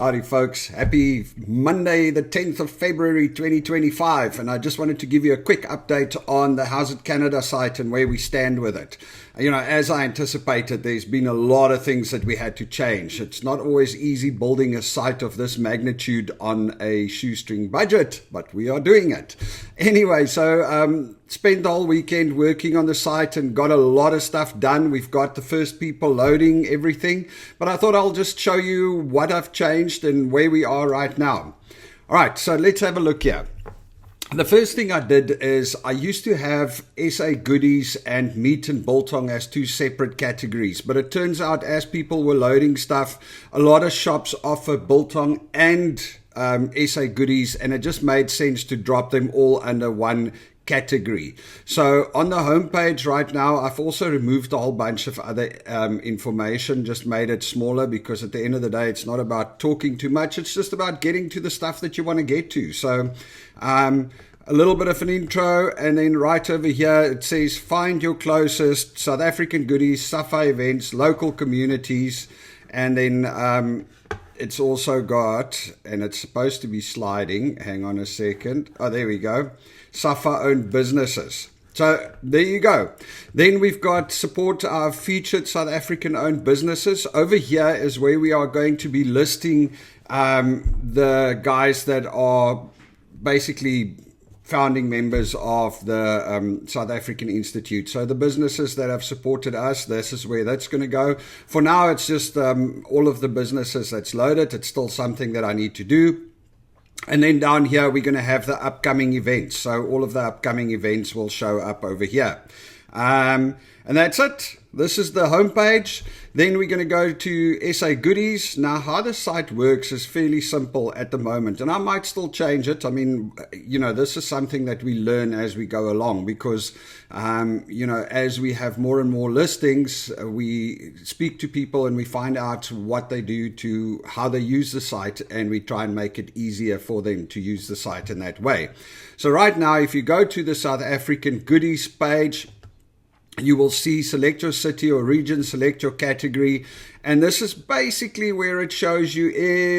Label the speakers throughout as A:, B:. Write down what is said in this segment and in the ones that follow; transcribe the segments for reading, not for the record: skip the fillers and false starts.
A: Howdy folks, happy Monday the 10th of February 2025, and I just wanted to give you a quick update on the Howzit Canada site and where we stand with it. You know, as I anticipated, there's been a lot of things that we had to change. It's not always easy building a site of this magnitude on a shoestring budget, but we are doing it. Anyway, so spent the whole weekend working on the site and got a lot of stuff done. We've got the first people loading everything, but I thought I'll just show you what I've changed and where we are right now. All right, so let's have a look here. The first thing I did is I used to have SA goodies and meat and biltong as two separate categories, but it turns out as people were loading stuff, a lot of shops offer biltong and SA goodies, and it just made sense to drop them all under one category. So on the homepage right now, I've also removed a whole bunch of other information, just made it smaller, because at the end of the day, it's not about talking too much. It's just about getting to the stuff that you want to get to. So a little bit of an intro, and then right over here, it says find your closest South African goodies, SAFA events, local communities, and then it's also got, and it's supposed to be sliding, hang on a second, oh there we go, SAFA owned businesses. So there you go. Then we've got support our featured South African owned businesses. Over here is where we are going to be listing the guys that are basically founding members of the South African Institute. So the businesses that have supported us, this is where that's going to go. For now, it's just all of the businesses that's loaded. It's still something that I need to do. And then down here, we're going to have the upcoming events. So all of the upcoming events will show up over here. And that's it. This is the homepage. Then we're going to go to SA Goodies. Now, how the site works is fairly simple at the moment, and I might still change it. I mean, you know, this is something that we learn as we go along, because, you know, as we have more and more listings, we speak to people and we find out what they do to how they use the site, and we try and make it easier for them to use the site in that way. So right now, if you go to the South African Goodies page, you will see select your city or region, select your category, and this is basically where it shows you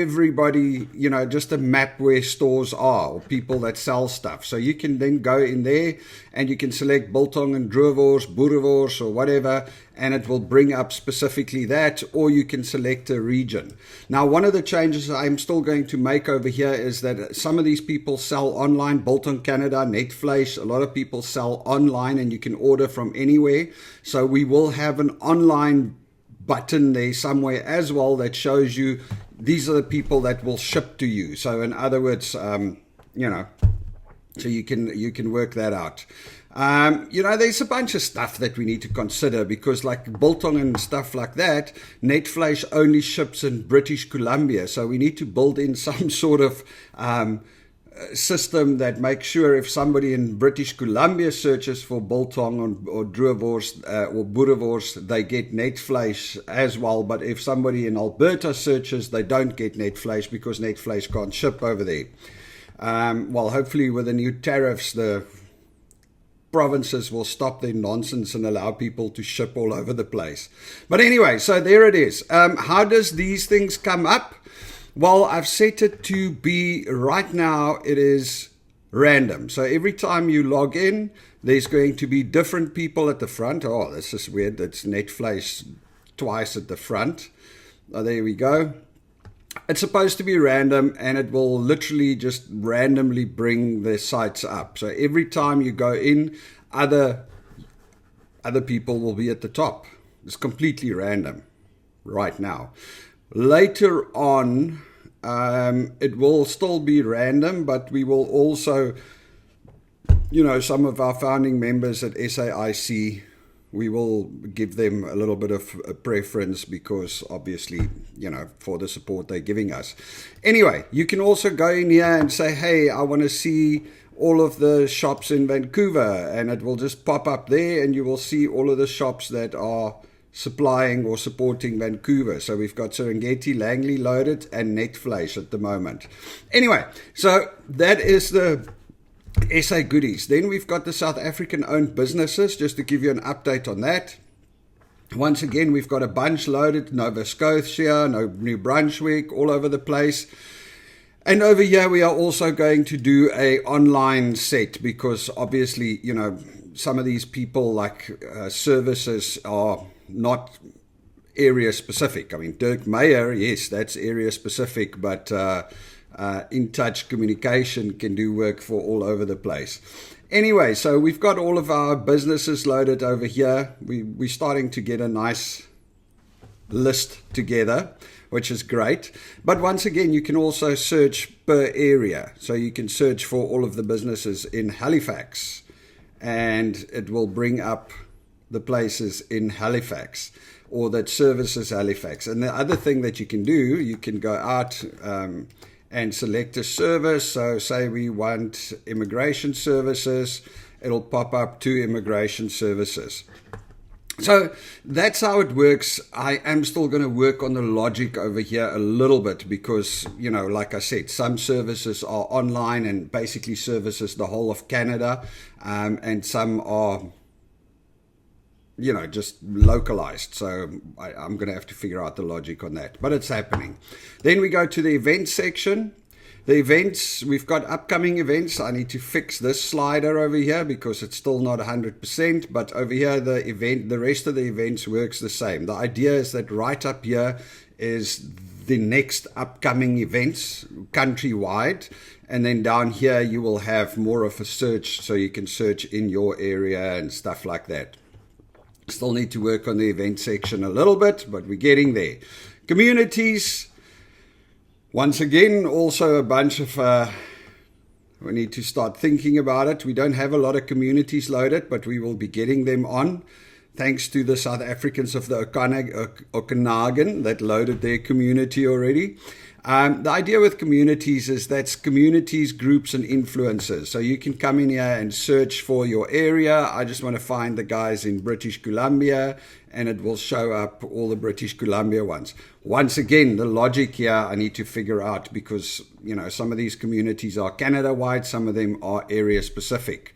A: everybody, you know, just a map where stores are or people that sell stuff. So you can then go in there and you can select biltong and droewors, boerewors or whatever, and it will bring up specifically that, or you can select a region. Now, one of the changes I'm still going to make over here is that some of these people sell online, Biltong Canada, Netvleis, a lot of people sell online and you can order from anywhere. So we will have an online button there somewhere as well that shows you these are the people that will ship to you. So in other words, you know, so you can work that out. You know, there's a bunch of stuff that we need to consider, because like biltong and stuff like that, Netvleis only ships in British Columbia. So we need to build in some sort of system that makes sure if somebody in British Columbia searches for biltong or droewors or boerewors, they get Netvleis as well. But if somebody in Alberta searches, they don't get Netvleis because Netvleis can't ship over there. Well, hopefully with the new tariffs, the provinces will stop their nonsense and allow people to ship all over the place. But anyway, so there it is. How does these things come up? Well, I've set it to be, right now, it is random. So every time you log in, there's going to be different people at the front. Oh, this is weird. It's Netvleis twice at the front. Oh, there we go. It's supposed to be random, and it will literally just randomly bring the sites up. So every time you go in, other people will be at the top. It's completely random right now. Later on, it will still be random, but we will also, you know, some of our founding members at SAIC, we will give them a little bit of a preference because obviously, you know, for the support they're giving us. Anyway, you can also go in here and say, hey, I want to see all of the shops in Vancouver, and it will just pop up there and you will see all of the shops that are supplying or supporting Vancouver. So we've got Serengeti, Langley loaded, and Netvleis at the moment. Anyway, so that is the SA Goodies. Then we've got the South African owned businesses, just to give you an update on that. Once again, we've got a bunch loaded, Nova Scotia, New Brunswick, all over the place. And over here, we are also going to do a online set because obviously, some of these people services are not area specific. I mean, Dirk Meyer, yes, that's area specific, but In Touch Communication can do work for all over the place. Anyway, so we've got all of our businesses loaded over here. We're starting to get a nice list together, which is great. But once again, you can also search per area. So you can search for all of the businesses in Halifax, and it will bring up the places in Halifax or that services Halifax. And the other thing that you can do, you can go out and select a service. So say we want immigration services, it'll pop up 2 immigration services. So that's how it works. I am still going to work on the logic over here a little bit because, like I said, some services are online and basically services the whole of Canada, and some are just localized. So I'm going to have to figure out the logic on that, but it's happening. Then we go to the events section. The events, we've got upcoming events. I need to fix this slider over here because it's still not 100%, but over here, the rest of the events works the same. The idea is that right up here is the next upcoming events countrywide. And then down here, you will have more of a search, so you can search in your area and stuff like that. Still need to work on the event section a little bit, but we're getting there. Communities, once again, also a bunch of, we need to start thinking about it. We don't have a lot of communities loaded, but we will be getting them on. Thanks to the South Africans of the Okanagan that loaded their community already. The idea with communities is that's communities, groups, and influencers. So you can come in here and search for your area. I just want to find the guys in British Columbia, and it will show up all the British Columbia ones. Once again, the logic here I need to figure out because, some of these communities are Canada-wide, some of them are area-specific.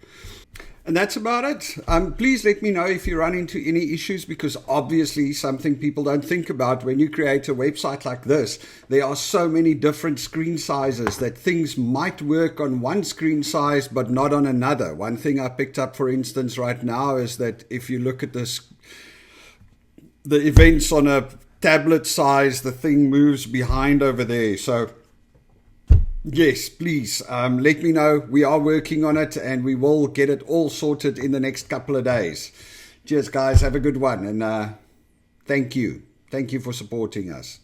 A: And that's about it. Please let me know if you run into any issues because obviously something people don't think about when you create a website like this. There are so many different screen sizes that things might work on one screen size but not on another. One thing I picked up, for instance, right now is that if you look at the events on a tablet size, the thing moves behind over there. So yes, please let me know. We are working on it and we will get it all sorted in the next couple of days. Cheers, guys. Have a good one. And thank you. Thank you for supporting us.